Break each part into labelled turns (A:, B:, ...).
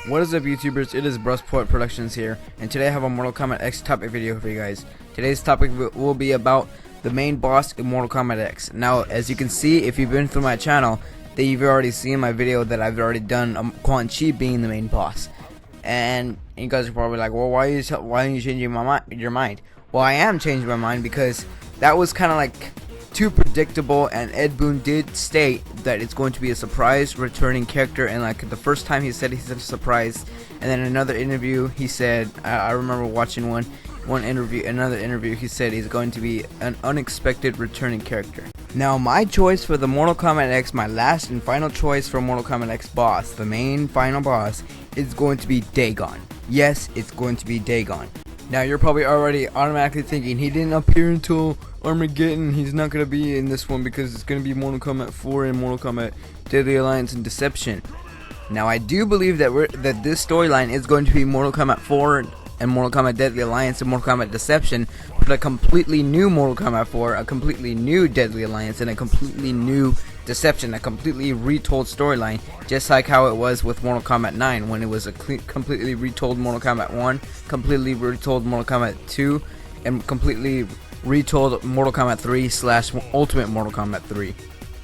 A: What is up, YouTubers? It is Brusport Productions here, and today I have a Mortal Kombat X topic video for you guys. Today's topic will be about the main boss in Mortal Kombat X. Now, as you can see, if you've been through my channel, that you've already seen my video that I've already done Quan Chi being the main boss. And you guys are probably like, well, why are you changing your mind? Well, I am changing my mind because that was kind of like too predictable, and Ed Boon did state that it's going to be a surprise returning character, and like the first time he said a surprise, and then in another interview he said, I remember watching another interview he said he's going to be an unexpected returning character. Now my choice for the Mortal Kombat X, my last and final choice for Mortal Kombat X boss, the main final boss, is going to be Daegon. Yes, it's going to be Daegon. Now you're probably already automatically thinking he didn't appear until Armageddon, he's not going to be in this one because it's going to be Mortal Kombat 4 and Mortal Kombat Deadly Alliance and Deception. Now I do believe that this storyline is going to be Mortal Kombat 4 and Mortal Kombat Deadly Alliance and Mortal Kombat Deception, but a completely new Mortal Kombat 4, a completely new Deadly Alliance, and a completely new Deception, a completely retold storyline, just like how it was with Mortal Kombat 9 when it was a completely retold Mortal Kombat 1, completely retold Mortal Kombat 2, and completely retold Mortal Kombat 3 / Ultimate Mortal Kombat 3.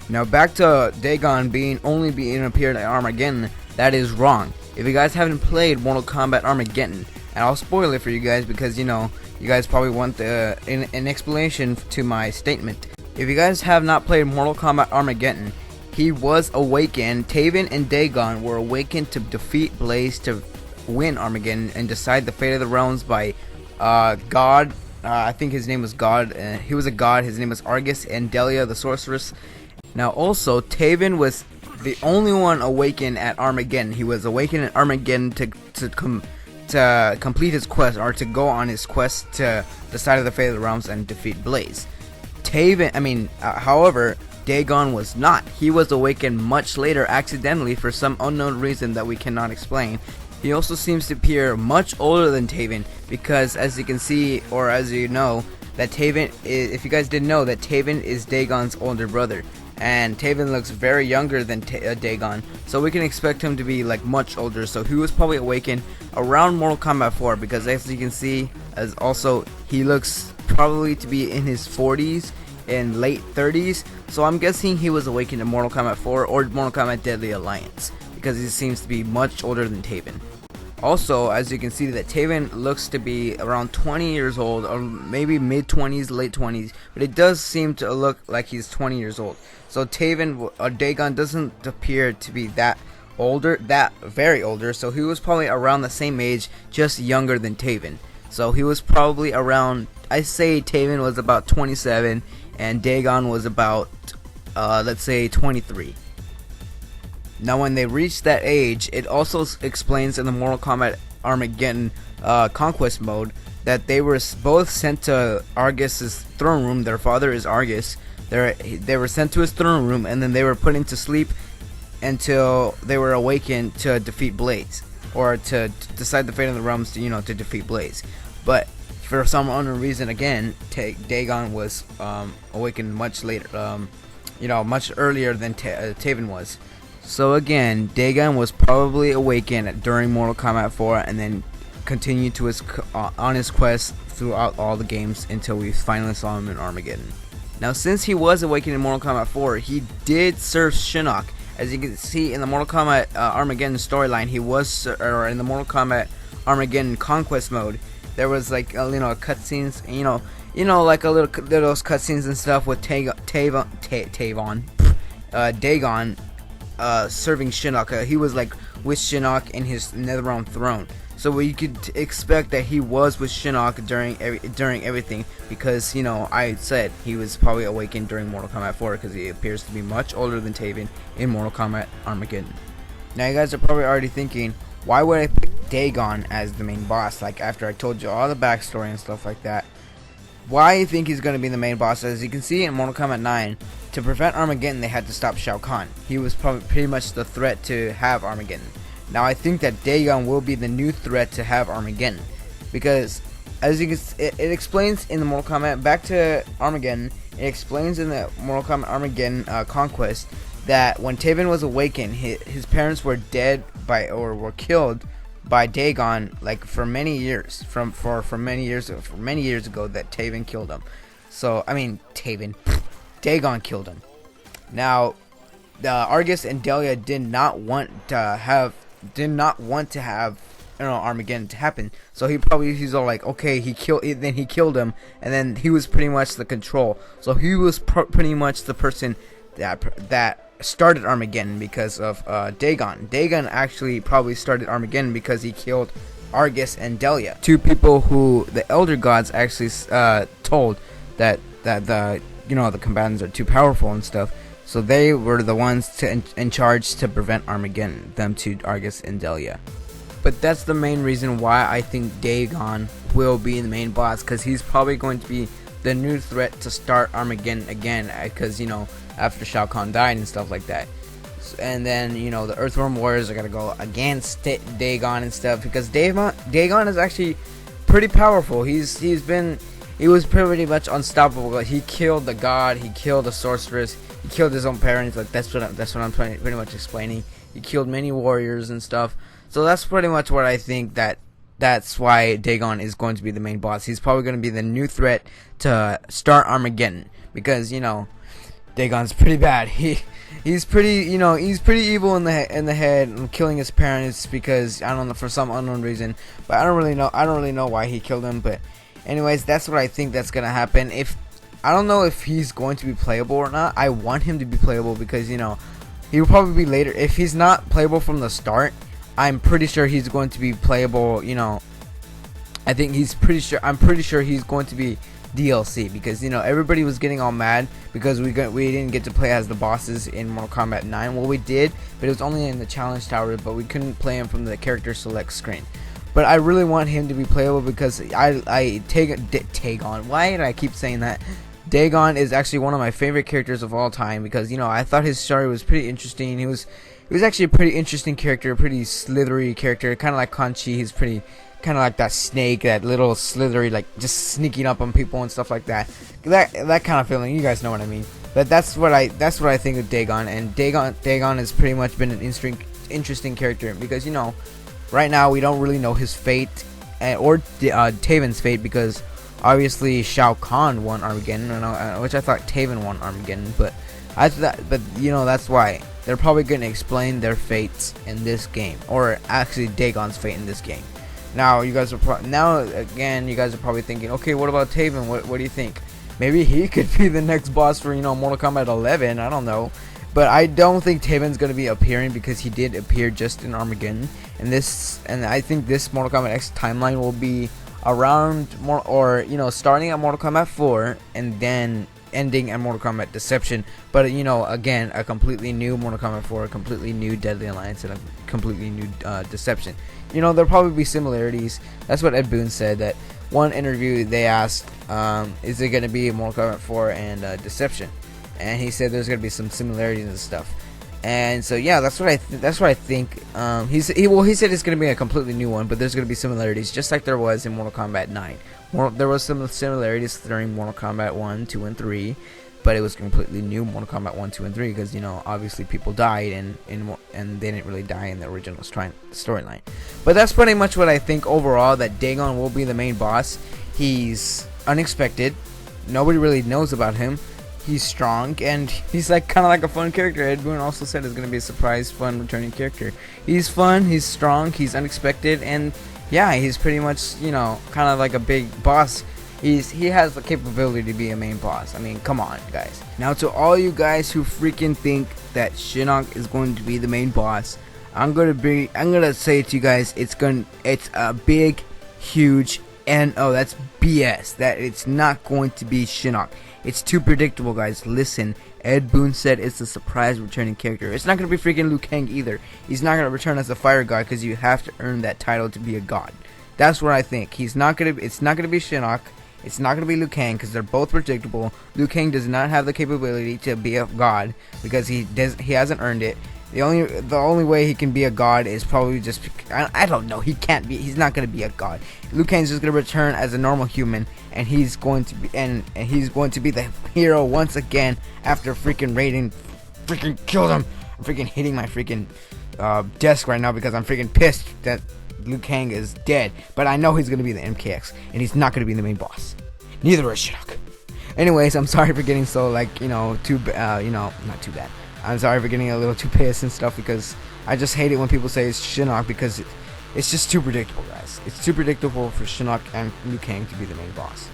A: Now back to Daegon only being appeared at Armageddon, that is wrong. If you guys haven't played Mortal Kombat Armageddon, and I'll spoil it for you guys because you know you guys probably want an explanation to my statement. If you guys have not played Mortal Kombat Armageddon, he was awakened. Taven and Daegon were awakened to defeat Blaze to win Armageddon and decide the fate of the realms by God. I think his name was God. He was a god. His name was Argus, and Delia the sorceress. Now also, Taven was the only one awakened at Armageddon. He was awakened at Armageddon to complete his quest, or to go on his quest to decide the fate of the realms and defeat Blaze. However, Daegon was not. He was awakened much later, accidentally, for some unknown reason that we cannot explain. He also seems to appear much older than Taven, because as you can see, or as you know, that Taven is, if you guys didn't know, that Taven is Daegon's older brother, and Taven looks very younger than Daegon, so we can expect him to be like much older. So he was probably awakened around Mortal Kombat 4, because as you can see, as also he looks probably to be in his 40s and late 30s, so I'm guessing he was awakened in Mortal Kombat 4 or Mortal Kombat Deadly Alliance, because he seems to be much older than Taven. Also, as you can see, that Taven looks to be around 20 years old, or maybe mid-20s, late 20s, but it does seem to look like he's 20 years old. So Daegon doesn't appear to be that very older, so he was probably around the same age, just younger than Taven. So he was probably around, I say Taven was about 27, and Daegon was about, let's say 23. Now when they reach that age, it also explains in the Mortal Kombat Armageddon Conquest mode that they were both sent to Argus's throne room. Their father is Argus. They were sent to his throne room, and then they were put into sleep until they were awakened to defeat Blaze, or to decide the fate of the realms, to defeat Blaze. But for some unknown reason, again, Daegon was awakened much later, much earlier than Taven was. So again, Daegon was probably awakened during Mortal Kombat 4, and then continued to on his quest throughout all the games until we finally saw him in Armageddon. Now, since he was awakened in Mortal Kombat 4, he did serve Shinnok. As you can see in the Mortal Kombat Armageddon storyline, he was, or in the Mortal Kombat Armageddon Conquest mode, there was like cutscenes, like a little those cutscenes and stuff with Daegon serving Shinnok. He was like with Shinnok in his Netherrealm throne, so we could expect that he was with Shinnok during everything, because I said he was probably awakened during Mortal Kombat 4, because he appears to be much older than Taven in Mortal Kombat Armageddon. Now you guys are probably already thinking, why would I pick Daegon as the main boss, like after I told you all the backstory and stuff like that? Why do you think he's going to be the main boss? As you can see in Mortal Kombat 9, to prevent Armageddon, they had to stop Shao Kahn. He was probably pretty much the threat to have Armageddon. Now I think that Daegon will be the new threat to have Armageddon, because as you can see, it explains in the Mortal Kombat, back to Armageddon, it explains in the Mortal Kombat Armageddon Conquest that when Taven was awakened, his parents were dead by or were killed by Daegon like for many years for many years ago that Taven killed him. So I mean Daegon killed him. Now Argus and Delia did not want to have Armageddon to happen. So he's all like, okay, he killed him, and then he was pretty much the control. So he was pretty much the person that started Armageddon because of Daegon. Daegon actually probably started Armageddon because he killed Argus and Delia, two people who the Elder Gods actually told that the combatants are too powerful and stuff. So they were the ones in charge to prevent Armageddon, them two, Argus and Delia. But that's the main reason why I think Daegon will be the main boss, because he's probably going to be the new threat to start Armageddon again, because after Shao Kahn died and stuff like that. And then the Earthworm Warriors are gonna go against Daegon and stuff, because Daegon is actually pretty powerful. He was pretty much unstoppable. He killed the god, he killed the sorceress, he killed his own parents. Like that's what I'm pretty much explaining. He killed many warriors and stuff. So that's pretty much what I think that's why Daegon is going to be the main boss. He's probably going to be the new threat to start Armageddon, because Daegon's pretty bad. He's pretty evil in the head and killing his parents because I don't know, for some unknown reason. But I don't really know why he killed him. But anyways, that's what I think that's gonna happen. I don't know if he's going to be playable or not. I want him to be playable because he will probably be later. If he's not playable from the start, I'm pretty sure he's going to be playable. I'm pretty sure he's going to be DLC, because everybody was getting all mad because we didn't get to play as the bosses in Mortal Kombat 9. Well, we did, but it was only in the challenge tower, but we couldn't play him from the character select screen. But I really want him to be playable because Daegon. Why did I keep saying that? Daegon is actually one of my favorite characters of all time, because I thought his story was pretty interesting. He was actually a pretty interesting character, a pretty slithery character, kind of like Conchi. He's pretty kind of like that snake, that little slithery, like just sneaking up on people and stuff like that. That kind of feeling. You guys know what I mean. But that's what I think of Daegon. And Daegon has pretty much been an interesting character, because right now we don't really know his fate or Taven's fate, because obviously Shao Kahn won Armageddon, which I thought Taven won Armageddon, but that's why they're probably going to explain their fates in this game, or actually Daegon's fate in this game. Now you guys are probably thinking, okay, what about Taven? What do you think? Maybe he could be the next boss for Mortal Kombat 11. I don't know, but I don't think Taven's going to be appearing, because he did appear just in Armageddon, and I think this Mortal Kombat X timeline will be around starting at Mortal Kombat 4 and then ending at Mortal Kombat Deception. But again, a completely new Mortal Kombat 4, a completely new Deadly Alliance, and a completely new Deception. There'll probably be similarities. That's what Ed Boon said. That one interview they asked, is it going to be Mortal Kombat 4 and Deception, and he said there's going to be some similarities and stuff. And so yeah, that's what I think. He said it's going to be a completely new one, but there's going to be similarities, just like there was in Mortal Kombat 9. There was some similarities during Mortal Kombat 1, 2, and 3, but it was completely new Mortal Kombat 1, 2, and 3, because obviously people died and they didn't really die in the original storyline. But that's pretty much what I think overall, that Daegon will be the main boss. He's unexpected. Nobody really knows about him. He's strong, and he's kind of like a fun character. Ed Boon also said it's going to be a surprise, fun, returning character. He's fun, he's strong, he's unexpected, and yeah, he's pretty much, kind of like a big boss. He has the capability to be a main boss. I mean, come on, guys. Now, to all you guys who freaking think that Shinnok is going to be the main boss, I'm gonna say to you guys, it's a big, huge, and that's BS. That it's not going to be Shinnok. It's too predictable, guys. Listen, Ed Boon said it's a surprise returning character. It's not going to be freaking Liu Kang either. He's not going to return as a fire god, because you have to earn that title to be a god. That's what I think. It's not going to be Shinnok. It's not going to be Liu Kang, because they're both predictable. Liu Kang does not have the capability to be a god, because he hasn't earned it. The only way he can be a god is probably just, I don't know, he's not going to be a god. Liu Kang's just going to return as a normal human, and he's going to be the hero once again after freaking Raiden freaking killed him. I'm freaking hitting my freaking desk right now because I'm freaking pissed that Liu Kang is dead. But I know he's gonna be the MKX, and he's not gonna be the main boss. Neither is Shinnok. Anyways, I'm sorry for getting so not too bad. I'm sorry for getting a little too pissed and stuff because I just hate it when people say it's Shinnok because it's just too predictable, guys. It's too predictable for Shinnok and Liu Kang to be the main boss.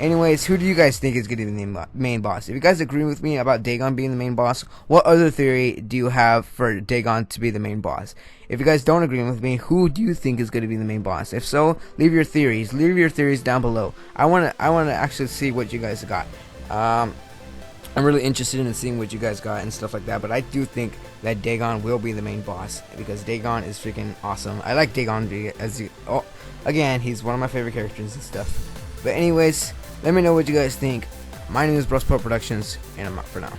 A: Anyways, who do you guys think is going to be the main boss? If you guys agree with me about Daegon being the main boss, what other theory do you have for Daegon to be the main boss? If you guys don't agree with me, who do you think is going to be the main boss? If so, leave your theories. Leave your theories down below. I wanna actually see what you guys got. I'm really interested in seeing what you guys got and stuff like that, but I do think that Daegon will be the main boss because Daegon is freaking awesome. I like Daegon again, he's one of my favorite characters and stuff. But anyways, let me know what you guys think. My name is Brusport Productions, and I'm out for now.